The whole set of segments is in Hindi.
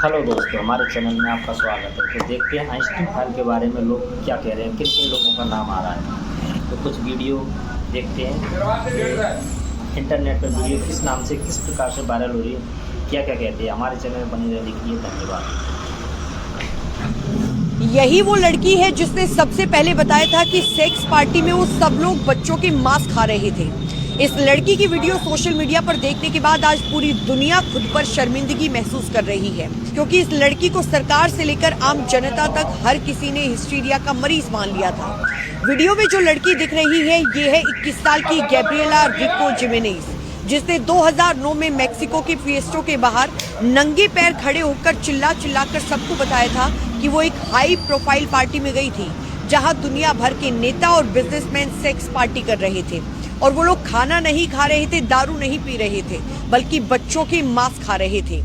हेलो दोस्तों, हमारे चैनल में आपका स्वागत है। तो देखते हैं आइंस्टीन फाइल के बारे में लोग क्या कह रहे हैं, किन किन लोगों का नाम आ रहा है। तो कुछ वीडियो देखते हैं इंटरनेट पर वीडियो किस नाम से किस प्रकार से वायरल हो रही है, क्या क्या कहते हैं। हमारे चैनल में बने रहे, देखिए। धन्यवाद। यही वो लड़की है जिसने सबसे पहले बताया था कि सेक्स पार्टी में वो सब लोग बच्चों के मांस खा रहे थे। इस लड़की की वीडियो सोशल मीडिया पर देखने के बाद आज पूरी दुनिया खुद पर शर्मिंदगी महसूस कर रही है, क्योंकि इस लड़की को सरकार से लेकर आम जनता तक हर किसी ने हिस्टीरिया का मरीज मान लिया था। वीडियो में जो लड़की दिख रही है ये है 21 साल की गैब्रिएला रिको जिमेनेज, जिसने 2009 में मेक्सिको के फिएस्टो के बाहर नंगे पैर खड़े होकर चिल्लाकर सबको बताया था कि वो एक हाई प्रोफाइल पार्टी में गई थी, जहां दुनिया भर के नेता और बिजनेसमैन सेक्स पार्टी कर रहे थे। और वो लोग खाना नहीं खा रहे थे, दारू नहीं पी रहे थे, बल्कि बच्चों के मांस खा रहे थे।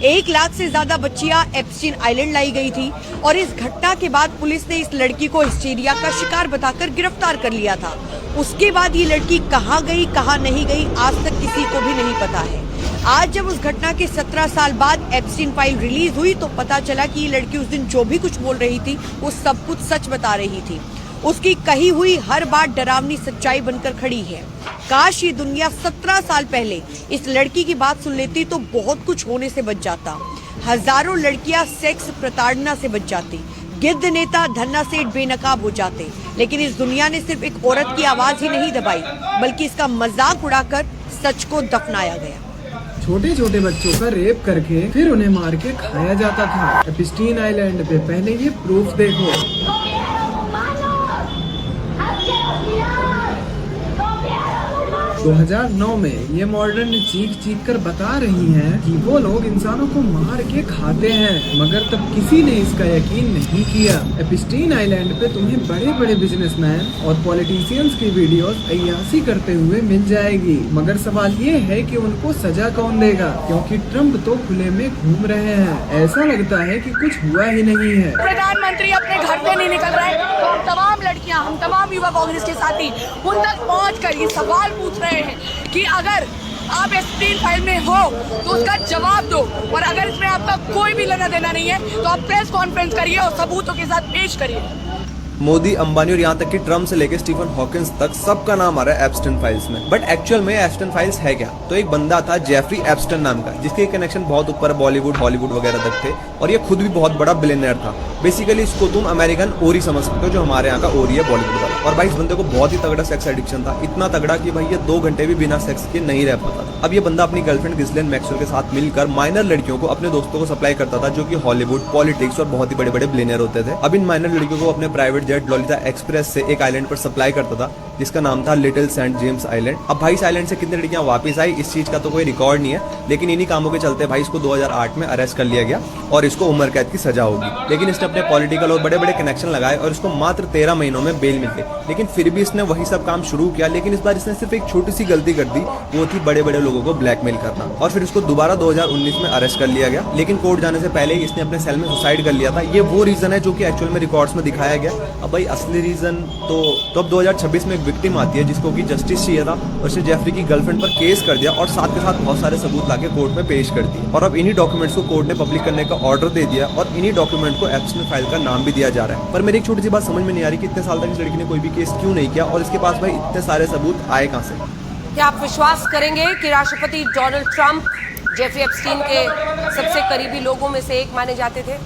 1 लाख से ज्यादा बच्चियां एप्स्टीन आइलैंड लाई गई थी और इस घटना के बाद पुलिस ने इस लड़की को हिस्टीरिया का शिकार बताकर गिरफ्तार कर लिया था। उसके बाद ये लड़की कहाँ गई कहाँ नहीं गई आज तक किसी को भी नहीं पता है। आज जब उस घटना के 17 साल बाद एप्स्टीन फाइल रिलीज हुई तो पता चला कि ये लड़की उस दिन जो भी कुछ बोल रही थी वो सब कुछ सच बता रही थी। उसकी कही हुई हर बात डरावनी सच्चाई बनकर खड़ी है। काश ये दुनिया 17 साल पहले इस लड़की की बात सुन लेती तो बहुत कुछ होने से बच जाता। हजारों लड़कियां सेक्स प्रताड़ना से बच जाती, गिद्ध नेता धन्ना सेठ बेनकाब हो जाते। लेकिन इस दुनिया ने सिर्फ एक औरत की आवाज ही नहीं दबाई, बल्कि इसका मजाक उड़ाकर सच को दफनाया गया। छोटे छोटे बच्चों का रेप करके फिर उन्हें मार के खाया जाता था। एप्स्टीन आइलैंड पे पहले ये प्रूफ देखो। 2009 में ये मॉडर्न चीख कर बता रही हैं कि वो लोग इंसानों को मार के खाते हैं, मगर तब किसी ने इसका यकीन नहीं किया। एप्स्टीन आइलैंड पे तुम्हें बड़े बड़े बिजनेसमैन और पॉलिटिशियंस की वीडियोस अय्यासी करते हुए मिल जाएगी, मगर सवाल ये है कि उनको सजा कौन देगा, क्योंकि ट्रम्प तो खुले में घूम रहे हैं। ऐसा लगता है कि कुछ हुआ ही नहीं है। प्रधानमंत्री अपने घर से नहीं निकल रहे तो हम तमाम लड़कियां, हम तमाम युवा कांग्रेस के साथी उन तक पहुँच कर ये सवाल पूछ रहे हैं कि अगर आप एप्स्टीन फाइल में हो तो उसका जवाब दो, और अगर इसमें आपका कोई भी लेना देना नहीं है तो आप प्रेस कॉन्फ्रेंस करिए और सबूतों के साथ पेश करिए। मोदी, अंबानी और यहाँ तक कि ट्रम्प से लेकर स्टीफन हॉकिंस तक सबका नाम आ रहा है एप्स्टीन फाइल्स में। बट एक्चुअल में एप्स्टीन फाइल्स है क्या? तो एक बंदा था जेफरी एप्स्टीन नाम का, जिसके कनेक्शन बहुत ऊपर बॉलीवुड हॉलीवुड वगैरह तक थे, और ये खुद भी बहुत बड़ा बिलियनर था। बेसिकली इसको तुम अमेरिकन ओरी समझ सकते हो, जो हमारे यहाँ का ओरी है बॉलीवुड वाला। और भाई इस बंदे को बहुत ही तगड़ा सेक्स एडिक्शन था, इतना तगड़ा कि भाई ये 2 घंटे भी बिना सेक्स के नहीं रह पाता था। अब ये बंदा अपनी गर्लफ्रेंड गिस्लेन मैक्सवेल के साथ मिलकर माइनर लड़कियों को अपने दोस्तों को सप्लाई करता था, जो कि हॉलीवुड, पॉलिटिक्स और बहुत ही बड़े बड़े बिलियनर होते थे। अब इन माइनर लड़कियों को अपने प्राइवेट जेट लॉलिता एक्सप्रेस से एक आइलैंड पर सप्लाई करता था, जिसका नाम था लिटिल सेंट जेम्स आइलैंड। अब भाई इस आइलैंड से कितनी लड़कियां वापस आई इस चीज का तो कोई रिकॉर्ड नहीं है, लेकिन इन्हीं कामों के चलते भाई इसको 2008 में अरेस्ट कर लिया गया और इसको उम्र कैद की सजा होगी। लेकिन इसने अपने पॉलिटिकल और बड़े बड़े कनेक्शन लगाए और इसको मात्र 13 महीनों में बेल मिल गई। लेकिन फिर भी इसने वही सब काम शुरू किया, लेकिन इस बार इसने सिर्फ एक छोटी सी गलती कर दी, वो थी बड़े बड़े लोगों को ब्लैकमेल करना। और फिर उसको दोबारा 2019 में अरेस्ट कर लिया गया, लेकिन कोर्ट जाने से पहले ही इसने अपने सेल में सुसाइड कर लिया था। ये वो रीजन है जो कि एक्चुअल में रिकॉर्ड्स में दिखाया गया। अब भाई असली रीजन तो अब 2026 में एक विक्टिम आती है जिसको कि जस्टिस चाहिए था, और उसने जेफरी की गर्लफ्रेंड पर केस कर दिया और साथ के साथ बहुत सारे सबूत लाके कोर्ट में पेश कर दिए। और अब इन्हीं डॉक्यूमेंट्स को कोर्ट ने पब्लिक करने का ऑर्डर दे दिया और इन्हीं डॉक्यूमेंट को एप्स्टीन फाइल का नाम भी दिया जा रहा है। पर मेरी एक छोटी सी बात समझ में नहीं आ रही कि इतने साल तक इस लड़की ने कोई भी केस क्यों नहीं किया, और इसके पास भाई इतने सारे सबूत आए कहां से? क्या आप विश्वास करेंगे कि राष्ट्रपति डोनाल्ड ट्रंप जेफरी एप्स्टीन के सबसे करीबी लोगों में से एक माने जाते थे,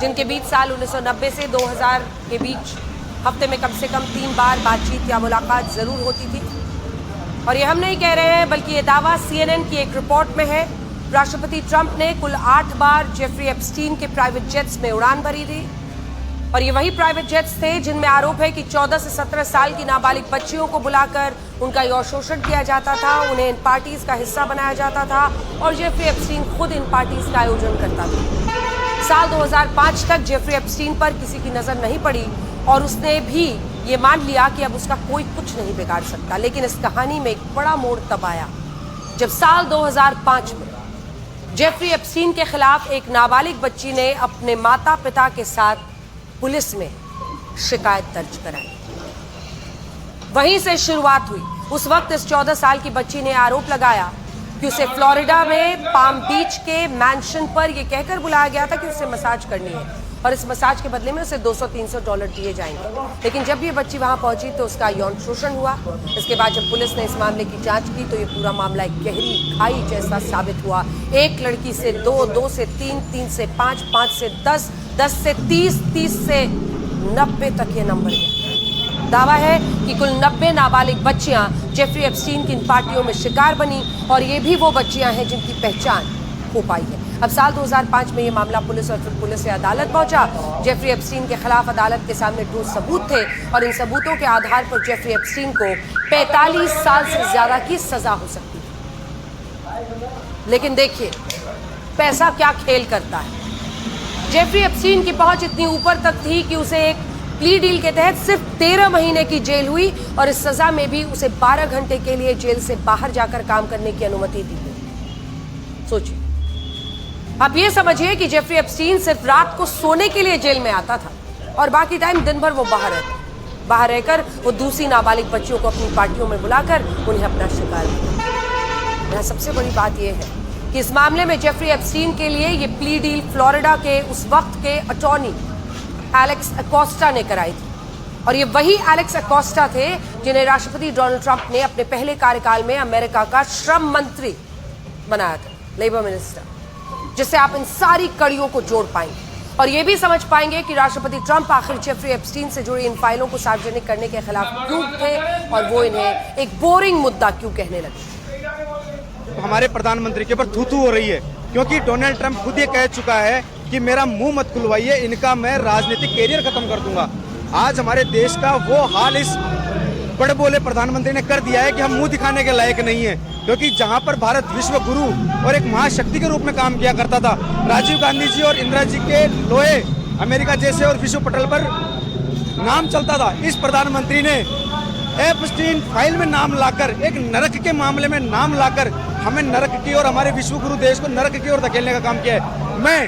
जिनके बीच साल 1990 से 2000 के बीच हफ्ते में कम से कम 3 बार बातचीत या मुलाकात जरूर होती थी। और ये हम नहीं कह रहे हैं, बल्कि ये दावा CNN की एक रिपोर्ट में है। राष्ट्रपति ट्रंप ने कुल 8 बार जेफरी एप्स्टीन के प्राइवेट जेट्स में उड़ान भरी थी, और ये वही प्राइवेट जेट्स थे जिनमें आरोप है कि 14 से 17 साल की नाबालिग बच्चियों को बुलाकर उनका यौन शोषण किया जाता था, उन्हें इन पार्टीज का हिस्सा बनाया जाता था, और जेफरी एप्स्टीन खुद इन पार्टीज का आयोजन करता था। साल 2005 तक जेफरी एप्स्टीन पर किसी की नजर नहीं पड़ी और उसने भी ये मान लिया कि अब उसका कोई कुछ नहीं बिगाड़ सकता। लेकिन इस कहानी में एक बड़ा मोड़ तब आया जब साल 2005 में जेफरी एप्स्टीन के खिलाफ एक नाबालिग बच्ची ने अपने माता पिता के साथ पुलिस में शिकायत दर्ज कराई। वहीं से शुरुआत हुई। उस वक्त इस 14 साल की बच्ची ने आरोप लगाया कि उसे फ्लोरिडा में पाम बीच के मैंशन पर यह कहकर बुलाया गया था कि उसे मसाज करनी है और इस मसाज के बदले में उसे $200-300 दिए जाएंगे। लेकिन जब ये बच्ची वहां पहुंची तो उसका यौन शोषण हुआ। इसके बाद जब पुलिस ने इस मामले की जांच की तो ये पूरा मामला एक गहरी खाई जैसा साबित हुआ। एक लड़की से 2, 2 से 3, 3 से 5, 5 से 10, 10 से 30, 30 से 90 तक ये नंबर है। दावा है कि कुल 90 नाबालिग बच्चियां जेफरी एप्स्टीन की इन पार्टियों में शिकार बनी और ये भी वो बच्चियां हैं जिनकी पहचान हो पाई है। अब साल 2005 में ये मामला पुलिस और फिर पुलिस से अदालत पहुंचा। जेफरी एप्स्टीन के खिलाफ अदालत के सामने ठोस सबूत थे और इन सबूतों के आधार पर जेफरी एप्स्टीन को 45 साल से ज्यादा की सजा हो सकती थी। लेकिन देखिए पैसा क्या खेल करता है। जेफरी एप्स्टीन की पहुंच इतनी ऊपर तक थी कि उसे एक प्ली डील के तहत सिर्फ 13 महीने की जेल हुई और इस सजा में भी उसे 12 घंटे के लिए जेल से बाहर जाकर काम करने की अनुमति दी गई। सोचिए, आप ये समझिए कि जेफरी एप्स्टीन सिर्फ रात को सोने के लिए जेल में आता था और बाकी टाइम दिन भर वो बाहर रहता। बाहर रहकर वो दूसरी नाबालिग बच्चियों को अपनी पार्टियों में बुलाकर उन्हें अपना शिकार बनाता। यहाँ सबसे बड़ी बात यह है कि इस मामले में जेफरी एप्स्टीन के लिए ये प्ली डील फ्लोरिडा के उस वक्त के अटॉर्नी एलेक्स अकोस्टा ने कराई थी और ये वही एलेक्स अकोस्टा थे जिन्हें राष्ट्रपति डोनाल्ड ट्रंप ने अपने पहले कार्यकाल में अमेरिका का श्रम मंत्री बनाया था, लेबर मिनिस्टर, जिससे आप इन सारी कड़ियों को जोड़ पाएंगे और ये भी समझ पाएंगे कि राष्ट्रपति ट्रंप आखिर जेफरी एप्स्टीन से जुड़ी इन फाइलों को सार्वजनिक करने के खिलाफ क्यों थे और वो इन्हें एक बोरिंग मुद्दा क्यों कहने लगे। हमारे प्रधानमंत्री के ऊपर थू-थू हो रही है क्योंकि डोनाल्ड ट्रंप खुद ये कह चुका है कि मेरा मुंह मत खुलवाइए, इनका मैं राजनीतिक कैरियर खत्म कर दूंगा। आज हमारे देश का वो हाल इस बड़े बोले प्रधानमंत्री ने कर दिया है कि हम मुंह दिखाने के लायक नहीं है, क्योंकि जहां पर भारत विश्व गुरु और एक महाशक्ति के रूप में काम किया करता था, राजीव गांधी जी और इंदिरा जी के लोहे अमेरिका जैसे और विश्व पटल पर नाम चलता था, इस प्रधानमंत्री ने एप्स्टीन फाइल में नाम लाकर, एक नरक के मामले में नाम लाकर हमें नरक की और हमारे विश्व गुरु देश को नरक की ओर धकेलने का काम किया है। मैं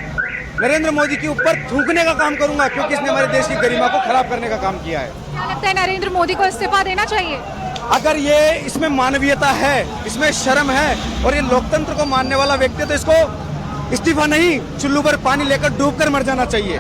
नरेंद्र मोदी के ऊपर थूकने का काम करूंगा क्योंकि इसने हमारे देश की गरिमा को खराब करने का काम किया है। क्या लगता है नरेंद्र मोदी को इस्तीफा देना चाहिए? अगर ये इसमें मानवीयता है, इसमें शर्म है और ये लोकतंत्र को मानने वाला व्यक्ति है तो इसको इस्तीफा नहीं, चुल्लू पर पानी लेकर डूब कर मर जाना चाहिए।